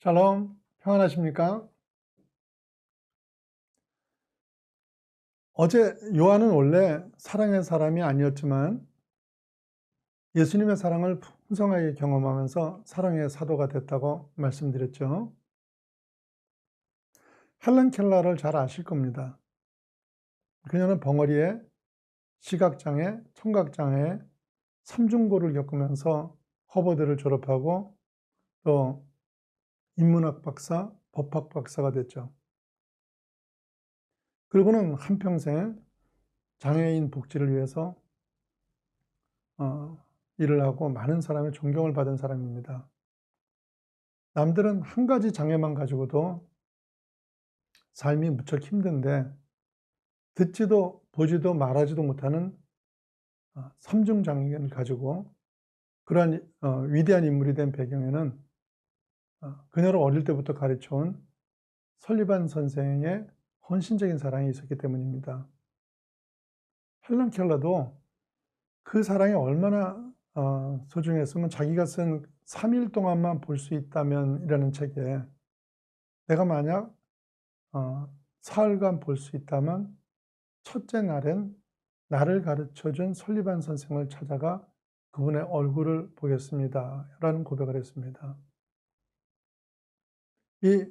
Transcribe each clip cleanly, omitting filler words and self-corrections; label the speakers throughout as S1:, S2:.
S1: 샬롬, 평안하십니까? 어제 요한은 원래 사랑의 사람이 아니었지만 예수님의 사랑을 풍성하게 경험하면서 사랑의 사도가 됐다고 말씀드렸죠. 헬렌 켈러를 잘 아실 겁니다. 그녀는 벙어리에 시각장애, 청각장애, 삼중고를 겪으면서 허버드를 졸업하고 또 인문학 박사, 법학 박사가 됐죠. 그리고는 한평생 장애인 복지를 위해서 일을 하고 많은 사람의 존경을 받은 사람입니다. 남들은 한 가지 장애만 가지고도 삶이 무척 힘든데 듣지도 보지도 말하지도 못하는 삼중 장애를 가지고 그러한 위대한 인물이 된 배경에는 그녀를 어릴 때부터 가르쳐온 설리반 선생의 헌신적인 사랑이 있었기 때문입니다. 헬런 켈러도 그 사랑이 얼마나 소중했으면 자기가 쓴 3일 동안만 볼 수 있다면 이라는 책에 내가 만약 사흘간 볼 수 있다면 첫째 날엔 나를 가르쳐준 설리반 선생을 찾아가 그분의 얼굴을 보겠습니다 라는 고백을 했습니다. 이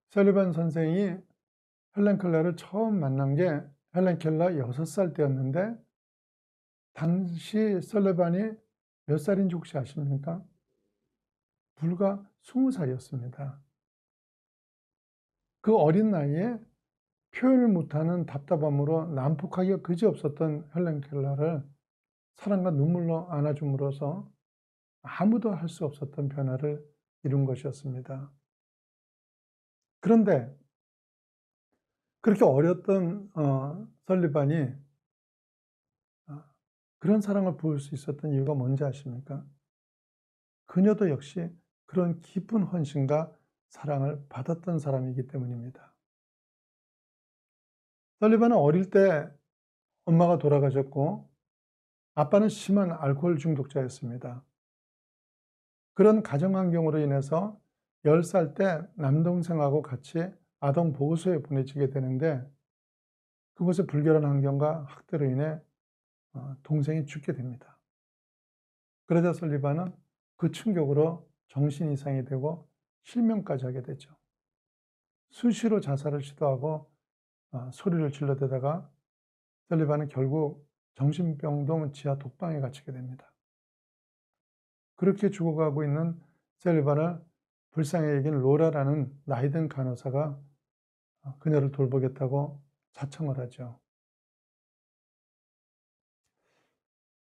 S1: 설리반 선생이 헬렌 켈러를 처음 만난 게 헬렌 켈러 6살 때였는데 당시 설리반이 몇 살인지 혹시 아십니까? 불과 20살이었습니다. 그 어린 나이에 표현을 못하는 답답함으로 난폭하기가 그지없었던 헬렌 켈러를 사랑과 눈물로 안아줌으로써 아무도 할 수 없었던 변화를 이룬 것이었습니다. 그런데 그렇게 어렸던 설리반이 그런 사랑을 보일 수 있었던 이유가 뭔지 아십니까? 그녀도 역시 그런 깊은 헌신과 사랑을 받았던 사람이기 때문입니다. 설리반은 어릴 때 엄마가 돌아가셨고 아빠는 심한 알코올 중독자였습니다. 그런 가정 환경으로 인해서 10살 때 남동생하고 같이 아동 보호소에 보내지게 되는데 그곳의 불결한 환경과 학대로 인해 동생이 죽게 됩니다. 그러자 설리반은 그 충격으로 정신 이상이 되고 실명까지 하게 되죠. 수시로 자살을 시도하고 소리를 질러대다가 설리반은 결국 정신병동 지하 독방에 갇히게 됩니다. 그렇게 죽어가고 있는 셀리반을 불쌍히 여긴 로라라는 나이든 간호사가 그녀를 돌보겠다고 자청을 하죠.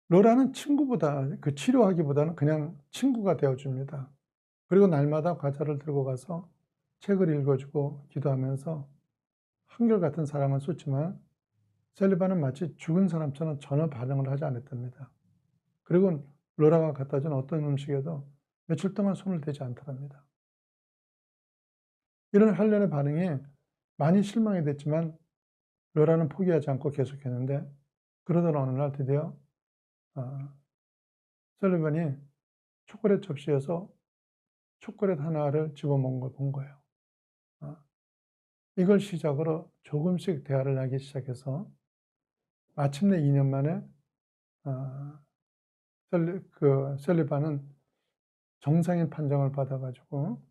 S1: 로라는 친구보다 그 치료하기보다는 그냥 친구가 되어줍니다. 그리고 날마다 과자를 들고 가서 책을 읽어주고 기도하면서 한결같은 사랑을 쏟지만 셀리반은 마치 죽은 사람처럼 전혀 반응을 하지 않았답니다. 그리고 로라가 갖다 준 어떤 음식에도 며칠 동안 손을 대지 않더랍니다. 이런 헬렌의 반응이 많이 실망이 됐지만 로라는 포기하지 않고 계속했는데 그러던 어느 날 드디어 설리반이 초콜릿 접시에서 초콜릿 하나를 집어먹은 걸 본 거예요. 이걸 시작으로 조금씩 대화를 하기 시작해서 마침내 2년 만에 설리반은 정상인 판정을 받아가지고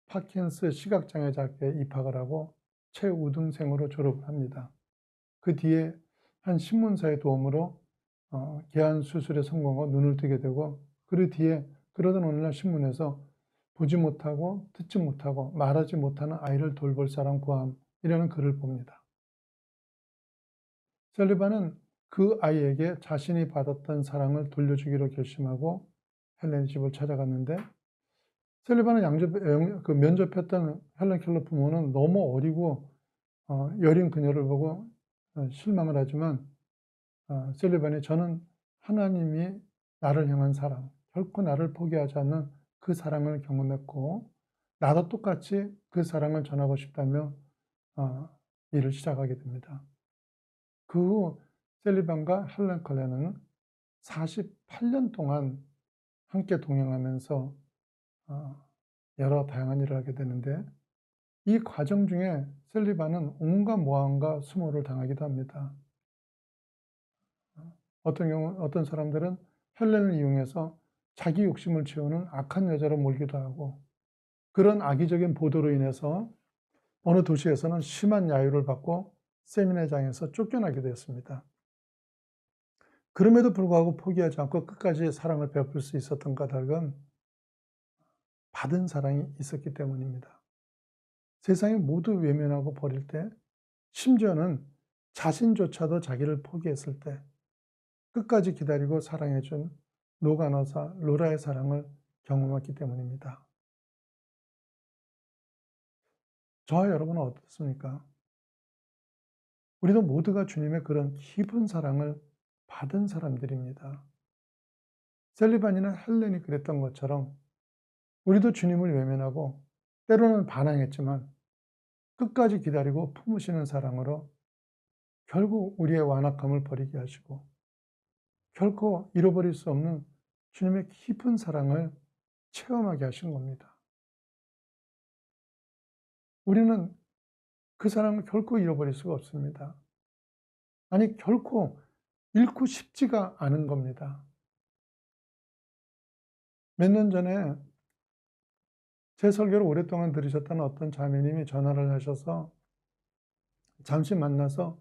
S1: 파킨스 시각장애자학회에 입학을 하고 최우등생으로 졸업을 합니다. 그 뒤에 한 신문사의 도움으로 개안 수술에 성공하고 눈을 뜨게 되고 그 뒤에 그러던 어느 날 신문에서 보지 못하고 듣지 못하고 말하지 못하는 아이를 돌볼 사람 구함이라는 글을 봅니다. 설리반은 그 아이에게 자신이 받았던 사랑을 돌려주기로 결심하고 헬렌의 집을 찾아갔는데 설리반은 면접했던 헬렌 켈러 부모는 너무 어리고 여린 그녀를 보고 실망을 하지만 설리반이 저는 하나님이 나를 향한 사랑, 결코 나를 포기하지 않는 그 사랑을 경험했고 나도 똑같이 그 사랑을 전하고 싶다며 일을 시작하게 됩니다. 그 후 셀리반과 헬렌 켈러는 48년 동안 함께 동행하면서 여러 다양한 일을 하게 되는데 이 과정 중에 셀리반은 온갖 모함과 수모를 당하기도 합니다. 어떤 경우 어떤 사람들은 헬렌을 이용해서 자기 욕심을 채우는 악한 여자로 몰기도 하고 그런 악의적인 보도로 인해서 어느 도시에서는 심한 야유를 받고 세미나장에서 쫓겨나게 되었습니다. 그럼에도 불구하고 포기하지 않고 끝까지 사랑을 베풀 수 있었던 까닭은 받은 사랑이 있었기 때문입니다. 세상이 모두 외면하고 버릴 때, 심지어는 자신조차도 자기를 포기했을 때 끝까지 기다리고 사랑해준 노가노사 로라의 사랑을 경험했기 때문입니다. 저와 여러분은 어떻습니까? 우리도 모두가 주님의 그런 깊은 사랑을 받은 사람들입니다. 셀리반이나 헬렌이 그랬던 것처럼 우리도 주님을 외면하고 때로는 반항했지만 끝까지 기다리고 품으시는 사랑으로 결국 우리의 완악함을 버리게 하시고 결코 잃어버릴 수 없는 주님의 깊은 사랑을 체험하게 하신 겁니다. 우리는 그 사랑을 결코 잃어버릴 수가 없습니다. 아니, 결코 잃고 싶지가 않은 겁니다. 몇 년 전에 제 설교를 오랫동안 들으셨던 어떤 자매님이 전화를 하셔서 잠시 만나서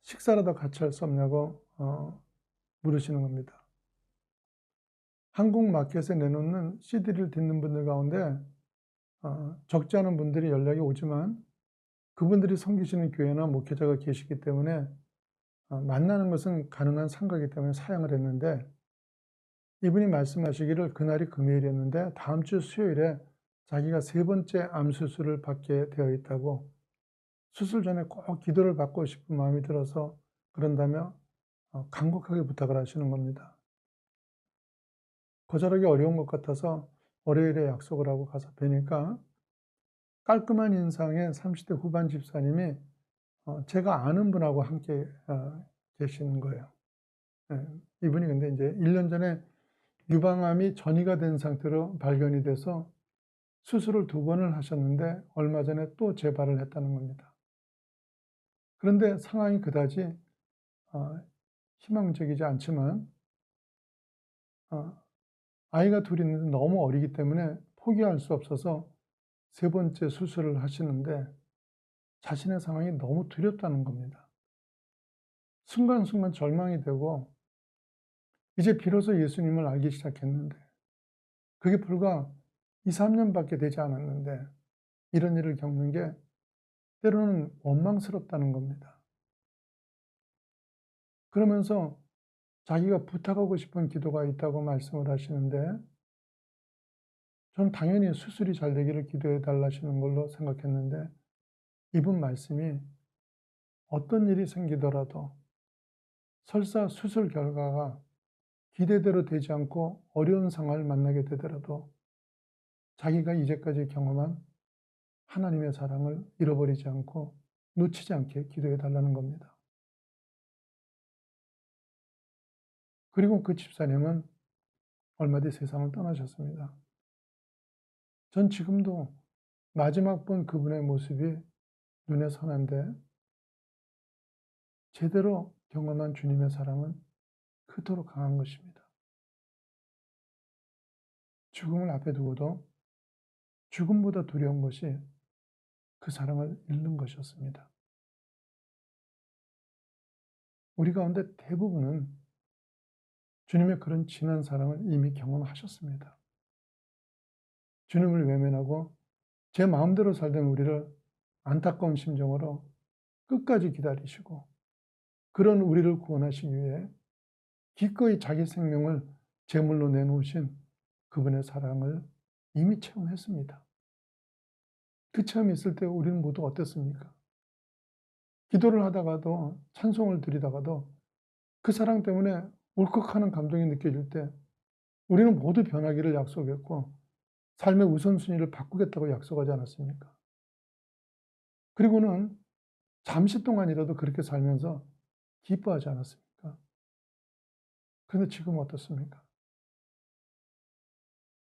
S1: 식사라도 같이 할 수 없냐고 물으시는 겁니다. 한국 마켓에 내놓는 CD를 듣는 분들 가운데 적지 않은 분들이 연락이 오지만 그분들이 섬기시는 교회나 목회자가 계시기 때문에 만나는 것은 가능한 상가이기 때문에 사양을 했는데 이분이 말씀하시기를 그날이 금요일이었는데 다음 주 수요일에 자기가 3번째 암 수술을 받게 되어 있다고 수술 전에 꼭 기도를 받고 싶은 마음이 들어서 그런다며 간곡하게 부탁을 하시는 겁니다. 거절하기 어려운 것 같아서 월요일에 약속을 하고 가서 뵈니까 깔끔한 인상의 30대 후반 집사님이 제가 아는 분하고 함께 계시는 거예요. 예, 이분이 근데 이제 1년 전에 유방암이 전이가 된 상태로 발견이 돼서 수술을 2번을 하셨는데 얼마 전에 또 재발을 했다는 겁니다. 그런데 상황이 그다지 희망적이지 않지만 아이가 둘이 있는데 너무 어리기 때문에 포기할 수 없어서 3번째 수술을 하시는데 자신의 상황이 너무 두렵다는 겁니다. 순간순간 절망이 되고 이제 비로소 예수님을 알기 시작했는데 그게 불과 2-3년밖에 되지 않았는데 이런 일을 겪는 게 때로는 원망스럽다는 겁니다. 그러면서 자기가 부탁하고 싶은 기도가 있다고 말씀을 하시는데 저는 당연히 수술이 잘 되기를 기도해 달라시는 걸로 생각했는데 이분 말씀이 어떤 일이 생기더라도 설사 수술 결과가 기대대로 되지 않고 어려운 상황을 만나게 되더라도 자기가 이제까지 경험한 하나님의 사랑을 잃어버리지 않고 놓치지 않게 기도해 달라는 겁니다. 그리고 그 집사님은 얼마 뒤 세상을 떠나셨습니다. 전 지금도 마지막 본 그분의 모습이 눈에 선한데 제대로 경험한 주님의 사랑은 그토록 강한 것입니다. 죽음을 앞에 두고도 죽음보다 두려운 것이 그 사랑을 잃는 것이었습니다. 우리 가운데 대부분은 주님의 그런 진한 사랑을 이미 경험하셨습니다. 주님을 외면하고 제 마음대로 살던 우리를 안타까운 심정으로 끝까지 기다리시고 그런 우리를 구원하시기 위해 기꺼이 자기 생명을 제물로 내놓으신 그분의 사랑을 이미 체험했습니다. 그 체험이 있을 때 우리는 모두 어땠습니까? 기도를 하다가도 찬송을 드리다가도 그 사랑 때문에 울컥하는 감동이 느껴질 때 우리는 모두 변하기를 약속했고 삶의 우선순위를 바꾸겠다고 약속하지 않았습니까? 그리고는 잠시 동안이라도 그렇게 살면서 기뻐하지 않았습니까? 그런데 지금 어떻습니까?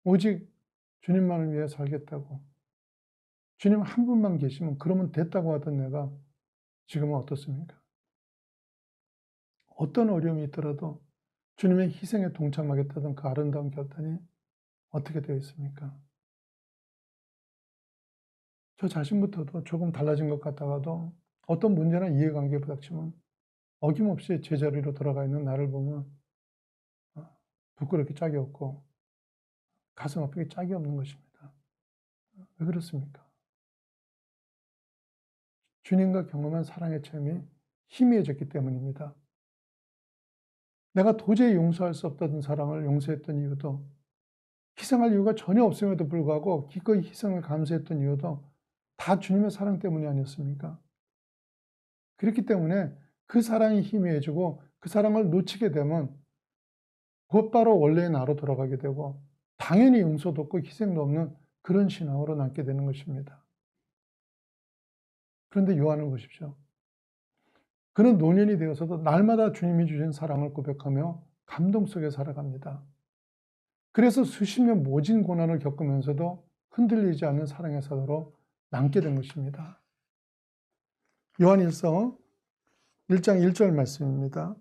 S1: 오직 주님만을 위해 살겠다고, 주님 한 분만 계시면 그러면 됐다고 하던 내가 지금은 어떻습니까? 어떤 어려움이 있더라도 주님의 희생에 동참하겠다던 그 아름다운 결단이 어떻게 되어 있습니까? 저 자신부터도 조금 달라진 것 같다가도 어떤 문제나 이해관계에 부닥치면 어김없이 제자리로 돌아가 있는 나를 보면 부끄럽게 짝이 없고 가슴 아프게 짝이 없는 것입니다. 왜 그렇습니까? 주님과 경험한 사랑의 체험이 희미해졌기 때문입니다. 내가 도저히 용서할 수 없다던 사랑을 용서했던 이유도, 희생할 이유가 전혀 없음에도 불구하고 기꺼이 희생을 감수했던 이유도 다 주님의 사랑 때문이 아니었습니까? 그렇기 때문에 그 사랑이 희미해지고 그 사랑을 놓치게 되면 곧바로 원래의 나로 돌아가게 되고 당연히 용서도 없고 희생도 없는 그런 신앙으로 남게 되는 것입니다. 그런데 요한을 보십시오. 그는 노년이 되어서도 날마다 주님이 주신 사랑을 고백하며 감동 속에 살아갑니다. 그래서 수십 년 모진 고난을 겪으면서도 흔들리지 않는 사랑의 사도로 남게 된 것입니다. 요한일서 1장 1절 말씀입니다.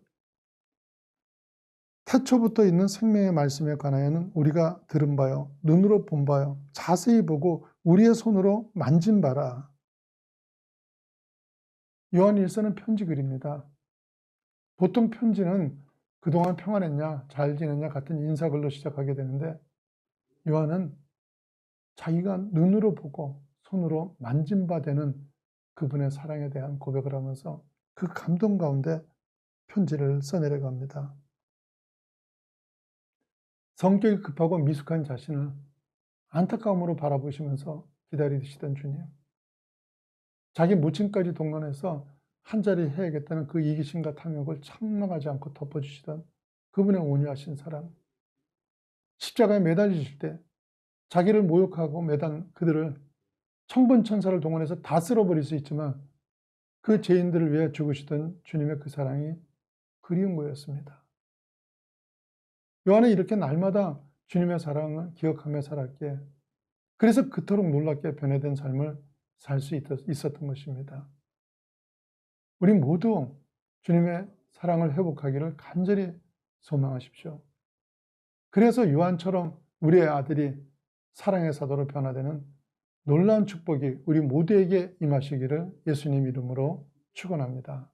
S1: 태초부터 있는 생명의 말씀에 관하여는 우리가 들은 바요, 눈으로 본 바요, 자세히 보고 우리의 손으로 만진 바라. 요한일서는 편지 글입니다. 보통 편지는 그동안 평안했냐, 잘 지냈냐 같은 인사글로 시작하게 되는데 요한은 자기가 눈으로 보고 손으로 만진 바 되는 그분의 사랑에 대한 고백을 하면서 그 감동 가운데 편지를 써내려갑니다. 성격이 급하고 미숙한 자신을 안타까움으로 바라보시면서 기다리시던 주님. 자기 모친까지 동원해서 한자리 해야겠다는 그 이기심과 탐욕을 참망하지 않고 덮어주시던 그분의 온유하신 사랑. 십자가에 매달리실 때 자기를 모욕하고 매단 그들을 천군천사를 동원해서 다 쓸어버릴 수 있지만 그 죄인들을 위해 죽으시던 주님의 그 사랑이 그리운 거였습니다. 요한은 이렇게 날마다 주님의 사랑을 기억하며 살았기에 그래서 그토록 놀랍게 변화된 삶을 살 수 있었던 것입니다. 우리 모두 주님의 사랑을 회복하기를 간절히 소망하십시오. 그래서 요한처럼 우리의 아들이 사랑의 사도로 변화되는 놀라운 축복이 우리 모두에게 임하시기를 예수님 이름으로 축원합니다.